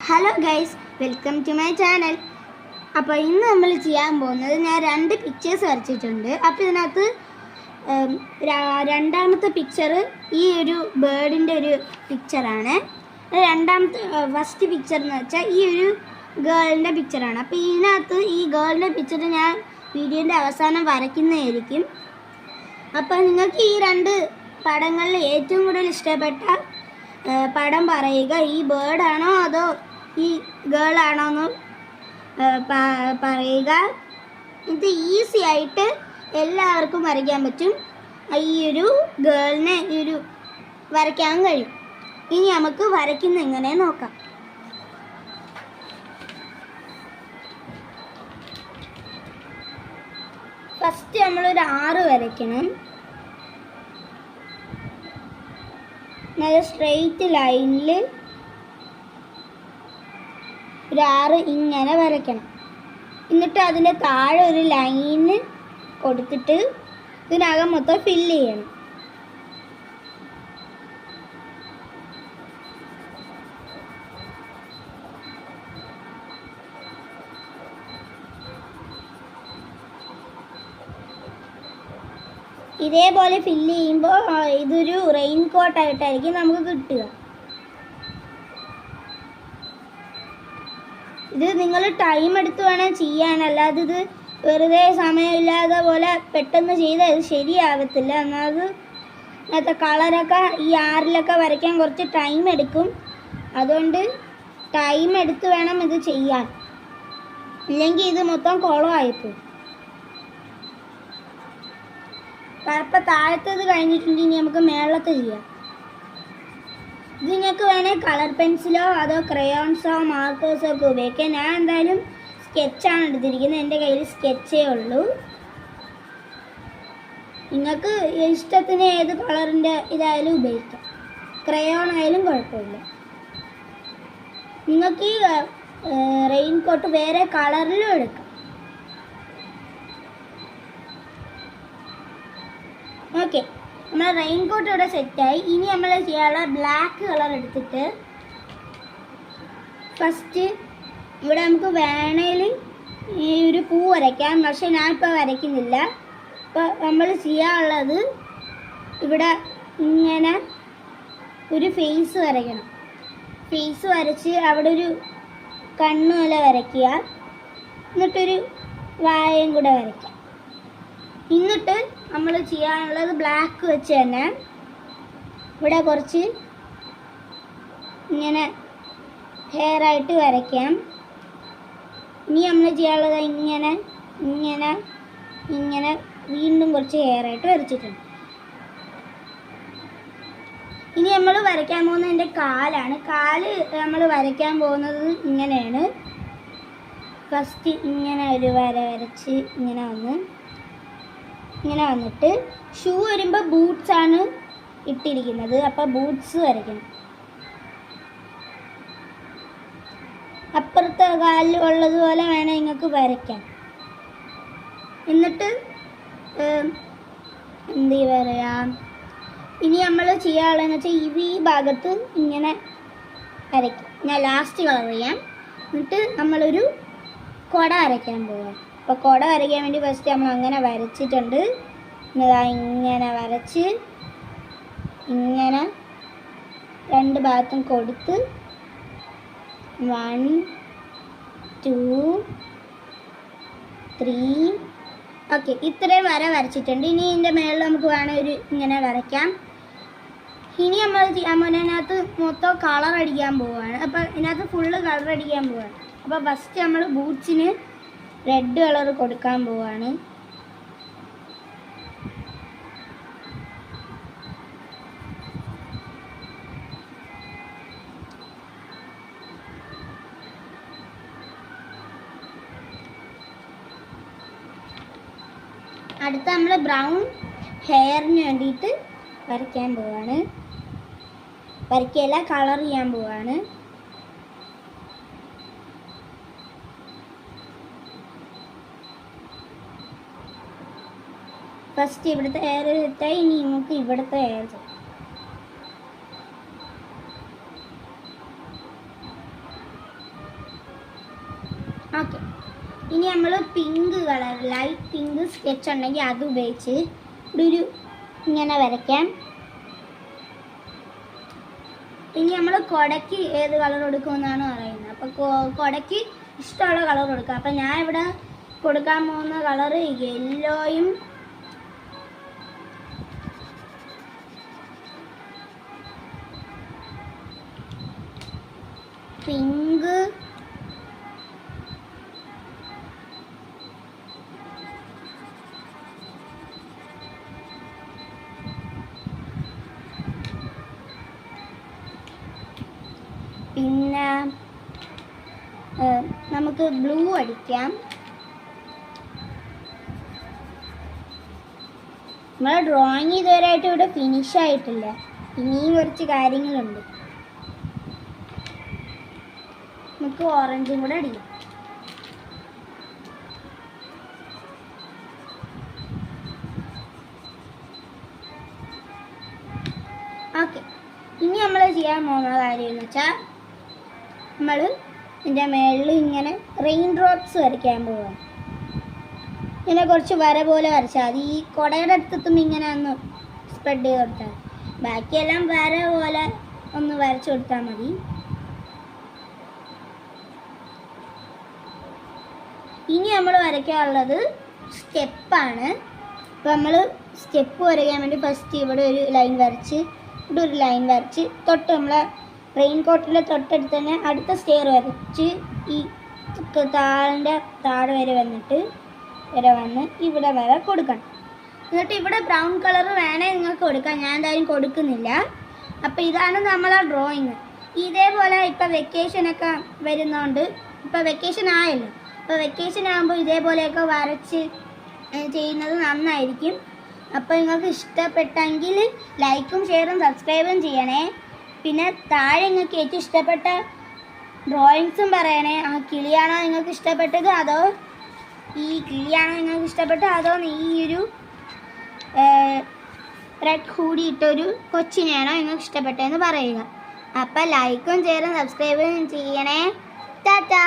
Hello guys, welcome to my channel. അപ്പോൾ ഇന്ന് നമ്മൾ ചെയ്യാൻ പോകുന്നത്, ഞാൻ 2 പിക്ചേഴ്സ് വരച്ചിട്ടുണ്ട്. അപ്പോൾ ഇതിനകത്ത് രണ്ടാമത്തെ പിക്ചർ ഈ ഒരു ബേർഡിൻ്റെ ഒരു പിക്ചറാണ്. ഫസ്റ്റ് പിക്ചർ എന്ന് വെച്ചാൽ ഈ ഒരു ഗേളിൻ്റെ പിക്ചറാണ്. അപ്പോൾ ഇതിനകത്ത് ഈ ഗേളിൻ്റെ പിക്ചർ ഞാൻ വീഡിയോൻ്റെ അവസാനം വരയ്ക്കുന്നതായിരിക്കും. അപ്പോൾ നിങ്ങൾക്ക് ഈ 2 പടങ്ങളിൽ ഏറ്റവും കൂടുതൽ ഇഷ്ടപ്പെട്ട പടം പറയുക. ഈ ബേർഡാണോ അതോ ഈ ഗേളാണോ എന്ന് പറയുക. ഇത് ഈസി ആയിട്ട് എല്ലാവർക്കും വരയ്ക്കാൻ പറ്റും. ഈ ഒരു ഗേളിനെ വരയ്ക്കാൻ കഴിയും. ഇനി നമുക്ക് വരയ്ക്കുന്ന എങ്ങനെ നോക്കാം. ഫസ്റ്റ് നമ്മളൊരു 6 വരയ്ക്കണം. നല്ല സ്ട്രെയിറ്റ് ലൈനിൽ ഒരു 6 ഇങ്ങനെ വരയ്ക്കണം. എന്നിട്ട് അതിൻ്റെ താഴെ ഒരു ലൈന് കൊടുത്തിട്ട് ഇതിനകം മൊത്തം ഫില്ല് ചെയ്യണം. ഇതേപോലെ ഫില്ല് ചെയ്യുമ്പോൾ ഇതൊരു റെയിൻ കോട്ടായിട്ടായിരിക്കും നമുക്ക് കിട്ടുക. ഇത് നിങ്ങൾ ടൈം എടുത്ത് വേണം ചെയ്യാൻ, അല്ലാതെ ഇത് വെറുതെ സമയമില്ലാതെ പോലെ പെട്ടെന്ന് ചെയ്താൽ ഇത് ശരിയാകത്തില്ല. എന്നാൽ ഇന്നത്തെ കളറൊക്കെ ഈ 6 വരയ്ക്കാൻ കുറച്ച് ടൈം എടുക്കും. അതുകൊണ്ട് ടൈം എടുത്ത് വേണം ഇത് ചെയ്യാൻ, ഇല്ലെങ്കിൽ ഇത് മൊത്തം കുളമായിപ്പോകും. അപ്പം താഴത്തത് കഴിഞ്ഞിട്ടുണ്ടെങ്കിൽ ഇനി നമുക്ക് മേളത്ത് ചെയ്യാം. ഇത് നിങ്ങൾക്ക് വേണേൽ കളർ പെൻസിലോ അതോ ക്രയോൺസോ മാർക്കേഴ്സോ ഒക്കെ ഉപയോഗിക്കാം. ഞാൻ എന്തായാലും സ്കെച്ചാണ് എടുത്തിരിക്കുന്നത്. എൻ്റെ കയ്യിൽ സ്കെച്ചേ ഉള്ളൂ. നിങ്ങൾക്ക് ഇഷ്ടത്തിന് ഏത് കളറിൻ്റെ ഇതായാലും ഉപയോഗിക്കാം. ക്രയോൺ ആയാലും കുഴപ്പമില്ല. നിങ്ങൾക്ക് ഈ റെയിൻ കോട്ട് വേറെ കളറിലും എടുക്കാം. ഓക്കെ, നമ്മൾ റെയിൻ കോട്ട് ഇവിടെ സെറ്റായി. ഇനി നമ്മൾ ചെയ്യാനുള്ള ബ്ലാക്ക് കളർ എടുത്തിട്ട് ഫസ്റ്റ് ഇവിടെ നമുക്ക് വേണേൽ ഈ ഒരു പൂ വരയ്ക്കാം. പക്ഷെ ഞാനിപ്പോൾ വരയ്ക്കുന്നില്ല. ഇപ്പോൾ നമ്മൾ ചെയ്യാനുള്ളത് ഇവിടെ ഇങ്ങനെ ഒരു ഫേസ് വരയ്ക്കണം. ഫേസ് വരച്ച് അവിടെ ഒരു കണ്ണ് പോലെ വരയ്ക്കുക. എന്നിട്ടൊരു വായയും കൂടെ വരയ്ക്കാം. എന്നിട്ട് നമ്മൾ ചെയ്യാനുള്ളത് ബ്ലാക്ക് വെച്ച് തന്നെ ഇവിടെ കുറച്ച് ഇങ്ങനെ ഹെയർ ആയിട്ട് വരയ്ക്കാം. ഇനി നമ്മൾ ചെയ്യാനുള്ളത് ഇങ്ങനെ ഇങ്ങനെ ഇങ്ങനെ വീണ്ടും കുറച്ച് ഹെയർ ആയിട്ട് വരച്ചിട്ടുണ്ട്. ഇനി നമ്മൾ വരയ്ക്കാൻ പോകുന്നത് എൻ്റെ കാലാണ്. കാല് നമ്മൾ വരയ്ക്കാൻ പോകുന്നത് ഇങ്ങനെയാണ്. ഫസ്റ്റ് ഇങ്ങനെ ഒരു വര വരച്ച് ഇങ്ങനെ വന്നിട്ട് ഷൂ വരുമ്പോൾ ബൂട്ട്സാണ് ഇട്ടിരിക്കുന്നത്. അപ്പോൾ ബൂട്ട്സ് വരയ്ക്കണം. അപ്പുറത്തെ കാലിൽ ഉള്ളതുപോലെ വേണം നിങ്ങൾക്ക് വരയ്ക്കാൻ. എന്നിട്ട് എന്ത് പറയാം, ഇനി നമ്മൾ ചെയ്യാനുള്ളതെന്ന് വെച്ചാൽ ഈ ഭാഗത്ത് ഇങ്ങനെ വരയ്ക്കും. ഞാൻ ലാസ്റ്റ് കളർ ചെയ്യാം. എന്നിട്ട് നമ്മളൊരു കുട വരയ്ക്കാൻ പോവാം. അപ്പോൾ കുട വരയ്ക്കാൻ വേണ്ടി ഫസ്റ്റ് നമ്മൾ അങ്ങനെ വരച്ചിട്ടുണ്ട്. ഇങ്ങനെ വരച്ച് ഇങ്ങനെ 2 ഭാഗത്തും കൊടുത്ത് 1 2 3 ഓക്കെ, ഇത്രയും വര വരച്ചിട്ടുണ്ട്. ഇനി ഇതിൻ്റെ മേളിൽ നമുക്ക് വേണം ഇങ്ങനെ വരയ്ക്കാം. ഇനി നമ്മൾ ചെയ്യാൻ പോകുന്നതിനകത്ത് മൊത്തം കളർ അടിക്കാൻ പോവുകയാണ്. അപ്പോൾ ഇതിനകത്ത് ഫുള്ള് കളർ അടിക്കാൻ പോവുകയാണ്. അപ്പോൾ ഫസ്റ്റ് നമ്മൾ ബൂട്ട്സിന് റെഡ് കളർ കൊടുക്കാൻ പോവാണ്. അടുത്ത നമ്മൾ ബ്രൗൺ ഹെയറിന് വേണ്ടിയിട്ട് വരയ്ക്കാൻ പോവാണ്. വരയ്ക്കല്ല, കളർ ചെയ്യാൻ പോവാണ്. ഫസ്റ്റ് ഇവിടുത്തെ ഹെയർ സെറ്റായി. ഇനി നമുക്ക് ഇവിടുത്തെ ഹെയർ സെറ്റ്. ഓക്കെ, ഇനി നമ്മൾ pink colour light pink sketch ഉണ്ടെങ്കിൽ അത് ഉപയോഗിച്ച് ഒരു ഇങ്ങനെ വരയ്ക്കാം. ഇനി നമ്മൾ കുടയ്ക്ക് ഏത് കളർ കൊടുക്കുമെന്നാണ് പറയുന്നത്. അപ്പോൾ കുടയ്ക്ക് ഇഷ്ടമുള്ള കളർ കൊടുക്കുക. അപ്പം ഞാൻ ഇവിടെ കൊടുക്കാൻ പോകുന്ന കളറ് യെല്ലോയും പിങ്ക് പിന്നെ നമുക്ക് ബ്ലൂ അടിക്കാം. നമ്മളെ ഡ്രോയിങ് ഇതുവരെയായിട്ട് ഇവിടെ ഫിനിഷ് ആയിട്ടില്ല, ഇനിയും കുറച്ച് കാര്യങ്ങളുണ്ട്. നമുക്ക് ഓറഞ്ചും കൂടെ അടിക്കാം. ഓക്കെ, ഇനി നമ്മൾ ചെയ്യാൻ പോകുന്ന കാര്യം എന്ന് വെച്ചാൽ നമ്മൾ ഇതിൻ്റെ മേളിൽ ഇങ്ങനെ റെയിൻ ഡ്രോപ്സ് വരയ്ക്കാൻ പോവാം. ഇങ്ങനെ കുറച്ച് വര പോലെ വരച്ചാൽ മതി. ഈ കുടയുടെ അടുത്തെത്തുമ്പോൾ ഇങ്ങനെ ഒന്ന് സ്പ്രെഡ് ചെയ്ത് കൊടുത്താൽ, ബാക്കിയെല്ലാം വര പോലെ ഒന്ന് വരച്ചു കൊടുത്താൽ മതി. ഇനി നമ്മൾ വരയ്ക്കാനുള്ളത് സ്റ്റെപ്പാണ്. അപ്പോൾ നമ്മൾ സ്റ്റെപ്പ് വരയ്ക്കാൻ വേണ്ടി ഫസ്റ്റ് ഇവിടെ ഒരു ലൈൻ വരച്ച്, ഇവിടെ ഒരു ലൈൻ വരച്ച്, തൊട്ട് നമ്മളെ റെയിൻ കോട്ടിൻ്റെ തൊട്ടടുത്ത് തന്നെ അടുത്ത സ്റ്റെയർ വരച്ച് ഈ താഴെ വരെ വന്നിട്ട് വന്ന് ഇവിടെ വരെ കൊടുക്കണം. എന്നിട്ട് ഇവിടെ ബ്രൗൺ കളർ വേണേ നിങ്ങൾക്ക് കൊടുക്കാം, ഞാൻ എന്തായാലും കൊടുക്കുന്നില്ല. അപ്പോൾ ഇതാണ് നമ്മളെ ഡ്രോയിങ്. ഇതേപോലെ ഇപ്പോൾ വെക്കേഷനൊക്കെ വരുന്നതുകൊണ്ട്, ഇപ്പോൾ വെക്കേഷൻ ആയല്ലോ, അപ്പോൾ വെക്കേഷൻ ആകുമ്പോൾ ഇതേപോലെയൊക്കെ വരച്ച് ചെയ്യുന്നത് നന്നായിരിക്കും. അപ്പോൾ നിങ്ങൾക്ക് ഇഷ്ടപ്പെട്ടെങ്കിൽ ലൈക്കും ഷെയറും സബ്സ്ക്രൈബും ചെയ്യണേ. പിന്നെ താഴെ നിങ്ങൾക്ക് ഏറ്റവും ഇഷ്ടപ്പെട്ട ഡ്രോയിങ്സും പറയണേ. ആ കിളിയാണോ നിങ്ങൾക്ക് ഇഷ്ടപ്പെട്ടത്, അതോ ഈ കിളിയാണോ നിങ്ങൾക്ക് ഇഷ്ടപ്പെട്ടത്, അതോ ഈ ഒരു റെഡ് ഹൂഡി ഇട്ടൊരു കൊച്ചിനെയാണോ നിങ്ങൾക്ക് ഇഷ്ടപ്പെട്ടതെന്ന് പറയുക. അപ്പം ലൈക്കും ഷെയറും സബ്സ്ക്രൈബും ചെയ്യണേ. ടാറ്റാ.